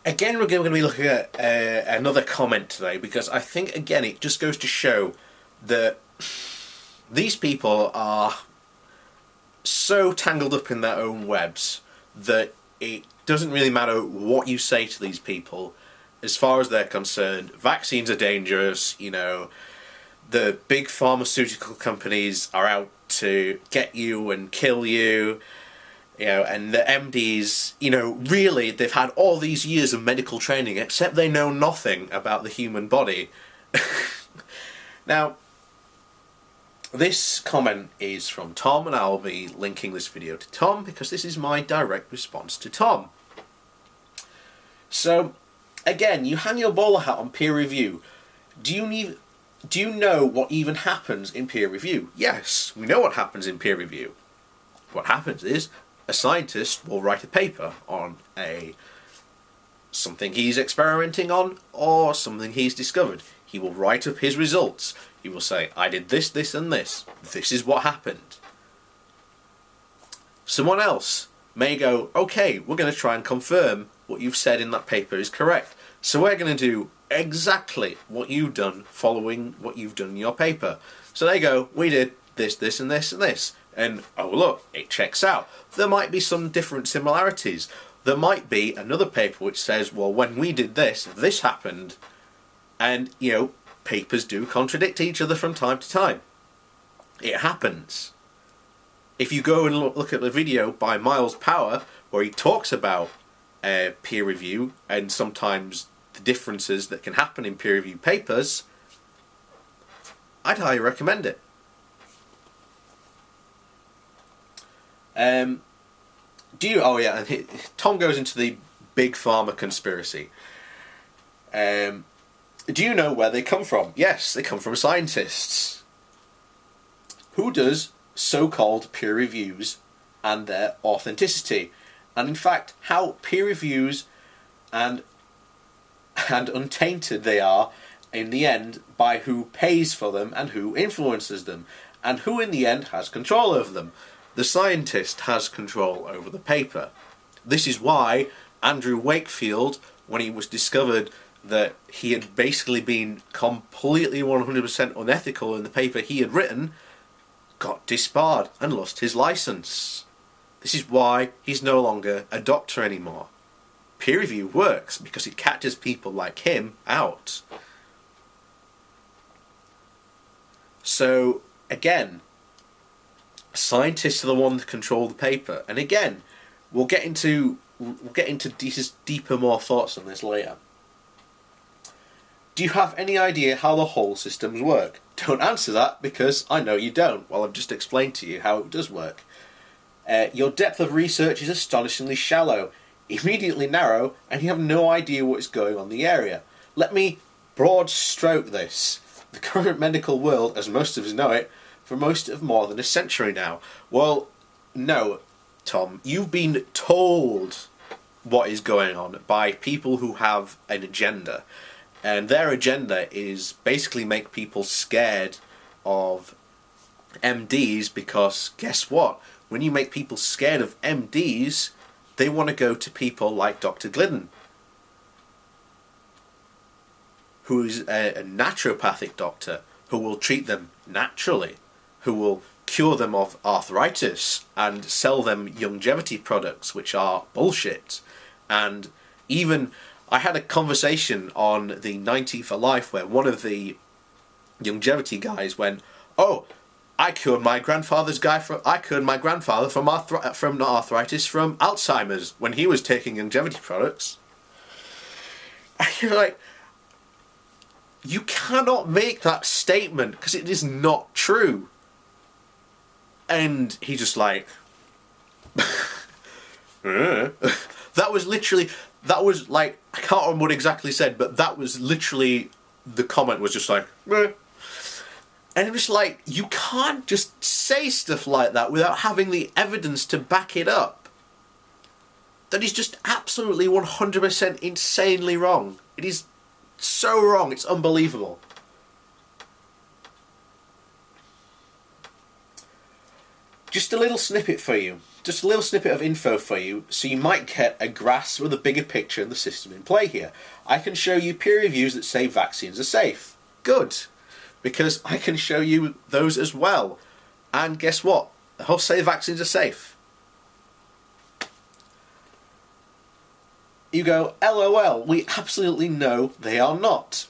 Again, we're going to be looking at another comment today, because I think, again, it just goes to show that these people are so tangled up in their own webs that it doesn't really matter what you say to these people. As far as they're concerned, vaccines are dangerous, you know, the big pharmaceutical companies are out to get you and kill you. You know, and the MDs, you know, really, they've had all these years of medical training, except they know nothing about the human body. Now, this comment is from Tom, and I'll be linking this video to Tom, because this is my direct response to Tom. So, again, you hang your bowler hat on peer review. Do you know what even happens in peer review? Yes, we know what happens in peer review. What happens is, a scientist will write a paper on something he's experimenting on, or something he's discovered. He will write up his results. He will say, I did this, this and this. This is what happened. Someone else may go, okay, we're going to try and confirm what you've said in that paper is correct. So we're going to do exactly what you've done following what you've done in your paper. So they go, we did this, this and this and this. And, oh look, it checks out. There might be some different similarities. There might be another paper which says, well, when we did this, this happened. And, you know, papers do contradict each other from time to time. It happens. If you go and look at the video by Miles Power, where he talks about peer review and sometimes the differences that can happen in peer review papers, I'd highly recommend it. And Tom goes into the big pharma conspiracy. Do you know where they come from? Yes, they come from scientists. Who does so-called peer reviews and their authenticity? And in fact, how peer reviews and untainted they are in the end by who pays for them and who influences them, and who in the end has control over them. The scientist has control over the paper. This is why Andrew Wakefield, when he was discovered that he had basically been completely 100% unethical in the paper he had written, got disbarred and lost his license. This is why he's no longer a doctor anymore. Peer review works because it catches people like him out. So, again, scientists are the ones that control the paper. And again, we'll get into deeper, more thoughts on this later. Do you have any idea how the whole systems work? Don't answer that, because I know you don't. Well, I've just explained to you how it does work. Your depth of research is astonishingly shallow, immediately narrow, and you have no idea what is going on in the area. Let me broad stroke this. The current medical world, as most of us know it, for most of more than a century now. Well, no, Tom, you've been told what is going on by people who have an agenda. And their agenda is basically make people scared of MDs, because guess what? When you make people scared of MDs, they want to go to people like Dr. Glidden, who is a naturopathic doctor who will treat them naturally, who will cure them of arthritis and sell them longevity products, which are bullshit. And even I had a conversation on the 90 for Life where one of the longevity guys went, "Oh, I cured my grandfather from Alzheimer's when he was taking longevity products." And you're like, you cannot make that statement because it is not true. And he just like, that was like, I can't remember what exactly said, but that was literally, the comment was just like, meh. And it was like, you can't just say stuff like that without having the evidence to back it up. That is just absolutely 100% insanely wrong. It is so wrong, it's unbelievable. Just a little snippet for you. just a little snippet of info for you, so you might get a grasp of the bigger picture and the system in play here. I can show you peer reviews that say vaccines are safe. Good, because I can show you those as well. And guess what? They'll say vaccines are safe. You go, LOL, we absolutely know they are not.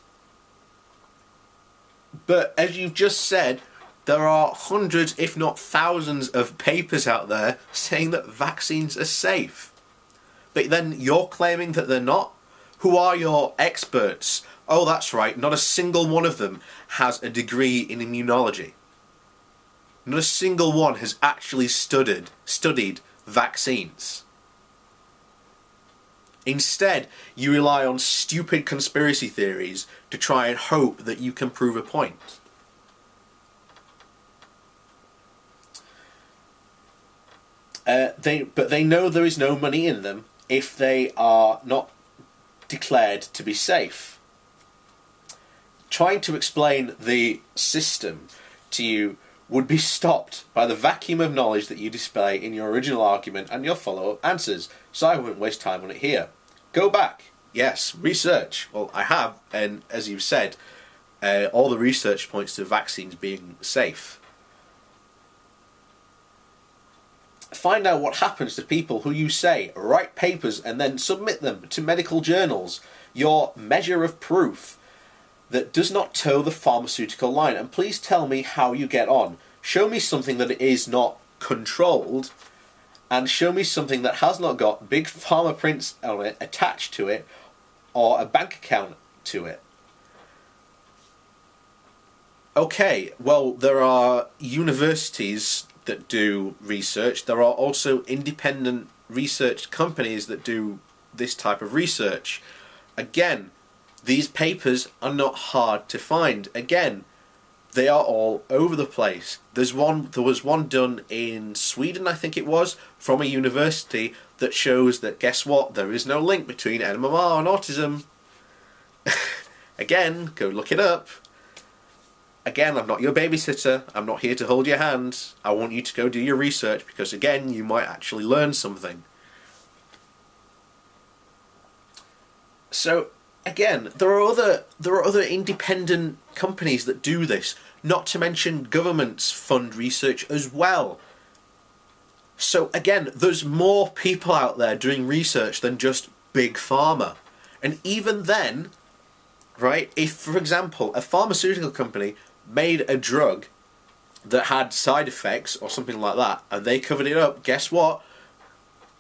But as you've just said, there are hundreds, if not thousands, of papers out there saying that vaccines are safe. But then you're claiming that they're not? Who are your experts? Oh, that's right, not a single one of them has a degree in immunology. Not a single one has actually studied vaccines. Instead, you rely on stupid conspiracy theories to try and hope that you can prove a point. But they know there is no money in them if they are not declared to be safe. Trying to explain the system to you would be stopped by the vacuum of knowledge that you display in your original argument and your follow-up answers, so I won't waste time on it here. Go back. Yes, research. Well, I have, and as you've said, all the research points to vaccines being safe. Find out what happens to people who you say write papers and then submit them to medical journals. Your measure of proof that does not toe the pharmaceutical line. And please tell me how you get on. Show me something that is not controlled, and show me something that has not got big pharma prints on it attached to it, or a bank account to it. Okay, well, there are universities that do research. There are also independent research companies that do this type of research. Again, these papers are not hard to find. Again, they are all over the place. There was one done in Sweden, I think it was, from a university that shows that, guess what, there is no link between MMR and autism. Again, go look it up. Again, I'm not your babysitter. I'm not here to hold your hand. I want you to go do your research because, again, you might actually learn something. So, again, there are other independent companies that do this, not to mention governments fund research as well. So again, there's more people out there doing research than just Big Pharma. And even then, right, if, for example, a pharmaceutical company made a drug that had side effects or something like that, and they covered it up, guess what?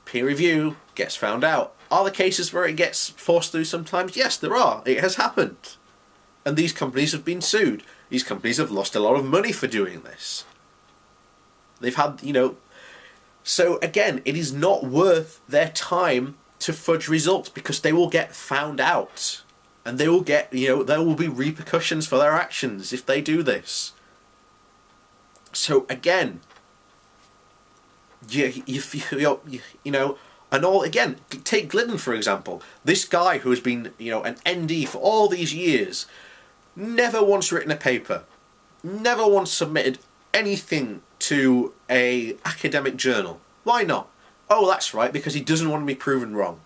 Peer review gets found out. Are there cases where it gets forced through sometimes? Yes, there are. It has happened. And these companies have been sued. These companies have lost a lot of money for doing this. They've had, So again, it is not worth their time to fudge results because they will get found out. And they will get, there will be repercussions for their actions if they do this. So again, and all, again, take Glidden for example. This guy who has been, an ND for all these years, never once written a paper, never once submitted anything to a academic journal. Why not? Oh, that's right, because he doesn't want to be proven wrong.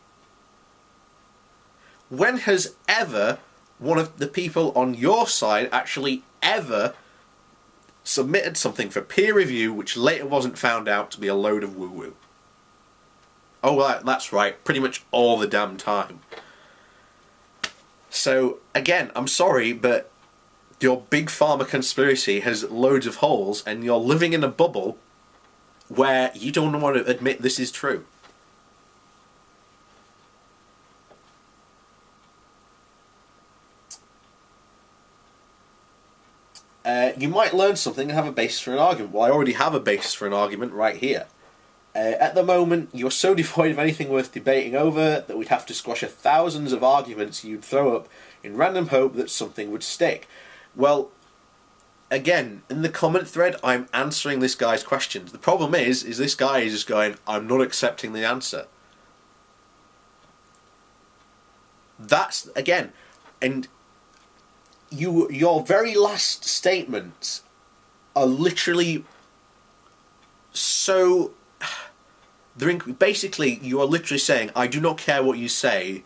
When has ever one of the people on your side actually ever submitted something for peer review which later wasn't found out to be a load of woo-woo? Oh, that's right, pretty much all the damn time. So, again, I'm sorry, but your Big Pharma conspiracy has loads of holes, and you're living in a bubble where you don't want to admit this is true. You might learn something and have a basis for an argument. Well, I already have a basis for an argument right here. At the moment, you're so devoid of anything worth debating over that we'd have to squash thousands of arguments you'd throw up in random hope that something would stick. Well, again, in the comment thread, I'm answering this guy's questions. The problem is this guy is just going, I'm not accepting the answer. That's, again, and your very last statements are literally so basically, you are literally saying, I do not care what you say,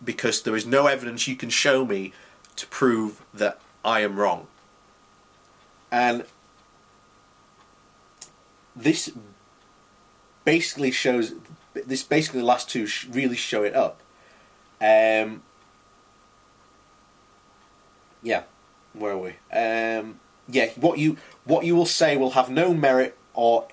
because there is no evidence you can show me to prove that I am wrong. And this basically the last two really show it up. Yeah, where are we? Yeah, what you will say will have no merit or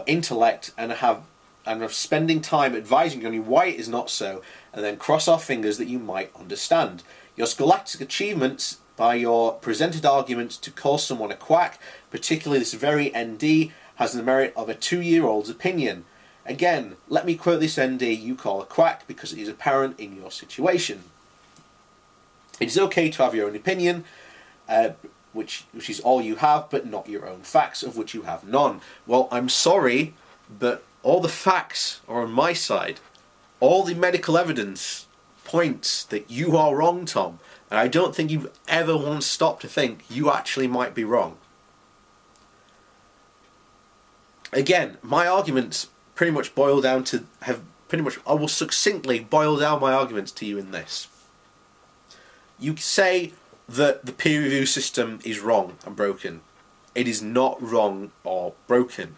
intellect, and of spending time advising on you why it is not so, and then cross our fingers that you might understand. Your scholastic achievements by your presented arguments to call someone a quack, particularly this very ND, has the merit of a 2-year-old's opinion. Again, let me quote this ND you call a quack because it is apparent in your situation. It is okay to have your own opinion, which is all you have, but not your own facts, of which you have none. Well, I'm sorry, but all the facts are on my side. All the medical evidence points that you are wrong, Tom. And I don't think you've ever once stopped to think you actually might be wrong. Again, my arguments pretty much boil down to I will succinctly boil down my arguments to you in this. You say that the peer review system is wrong and broken. It is not wrong or broken.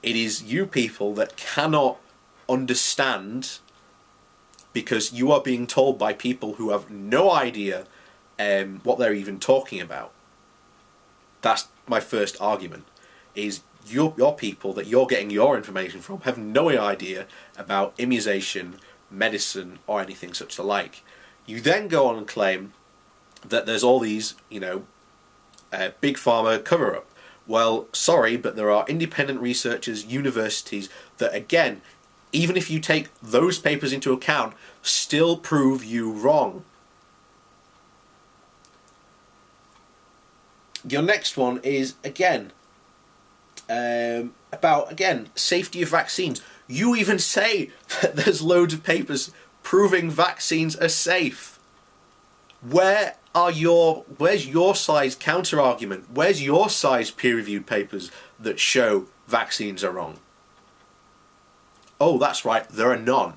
It is you people that cannot understand, because you are being told by people who have no idea what they're even talking about. That's my first argument, is your people that you're getting your information from have no idea about immunisation, medicine, or anything such the like. You then go on and claim that there's all these, big pharma cover-up. Well, sorry, but there are independent researchers, universities, that again, even if you take those papers into account, still prove you wrong. Your next one is, again, about, safety of vaccines. You even say that there's loads of papers proving vaccines are safe. Where's your side's counter-argument? Where's your side's peer-reviewed papers that show vaccines are wrong? Oh, that's right, there are none,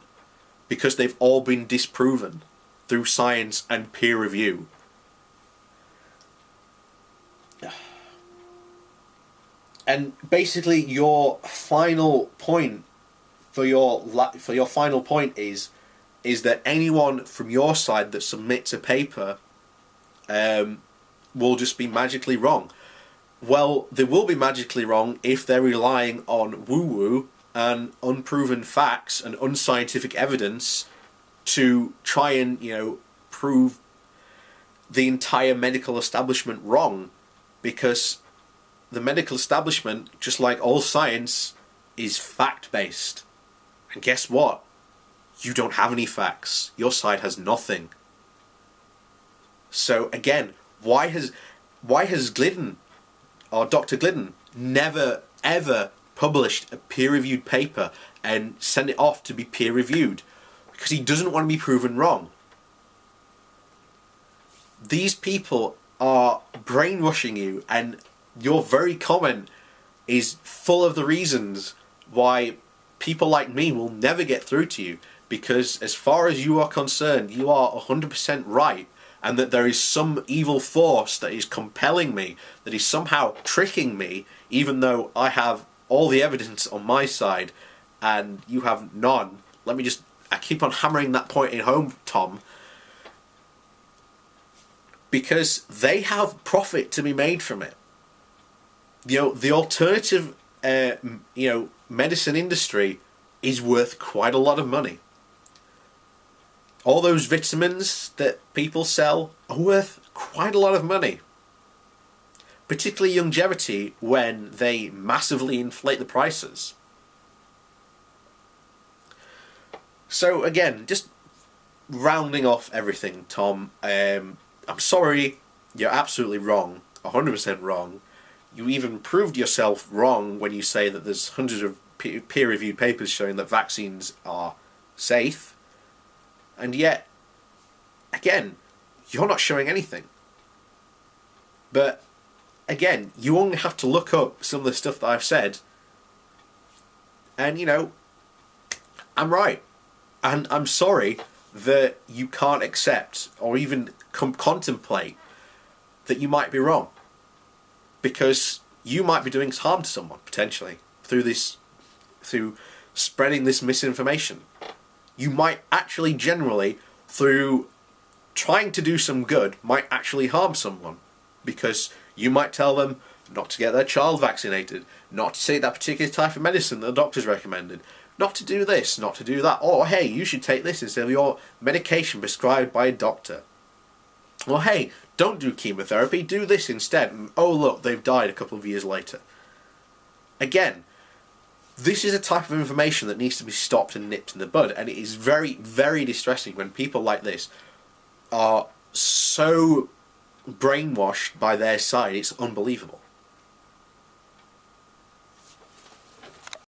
because they've all been disproven through science and peer review. And basically, your final point for your final point is that anyone from your side that submits a paper will just be magically wrong. Well, they will be magically wrong if they're relying on woo-woo and unproven facts and unscientific evidence to try and, prove the entire medical establishment wrong, because the medical establishment, just like all science, is fact-based. And guess what? You don't have any facts. Your side has nothing. So again, why has Glidden, or Dr. Glidden, never ever published a peer-reviewed paper and sent it off to be peer-reviewed? Because he doesn't want to be proven wrong. These people are brainwashing you, and your very comment is full of the reasons why people like me will never get through to you, because as far as you are concerned, you are 100% right, and that there is some evil force that is compelling me, that is somehow tricking me, even though I have all the evidence on my side and you have none. I keep on hammering that point in home, Tom, because they have profit to be made from it. The alternative, medicine industry is worth quite a lot of money. All those vitamins that people sell are worth quite a lot of money. Particularly longevity, when they massively inflate the prices. So again, just rounding off everything, Tom, I'm sorry, you're absolutely wrong, 100% wrong. You even proved yourself wrong when you say that there's hundreds of peer-reviewed papers showing that vaccines are safe. And yet, again, you're not showing anything. But, again, you only have to look up some of the stuff that I've said, And, you know, I'm right. And I'm sorry that you can't accept or even contemplate that you might be wrong. Because you might be doing harm to someone, potentially, through spreading this misinformation. You might actually generally, through trying to do some good, might actually harm someone. Because you might tell them not to get their child vaccinated, not to take that particular type of medicine that the doctor's recommended, not to do this, not to do that, or hey, you should take this instead of your medication prescribed by a doctor. Or hey, don't do chemotherapy, do this instead, and oh look, they've died a couple of years later. Again, this is a type of information that needs to be stopped and nipped in the bud, and it is very, very distressing when people like this are so brainwashed by their side. It's unbelievable.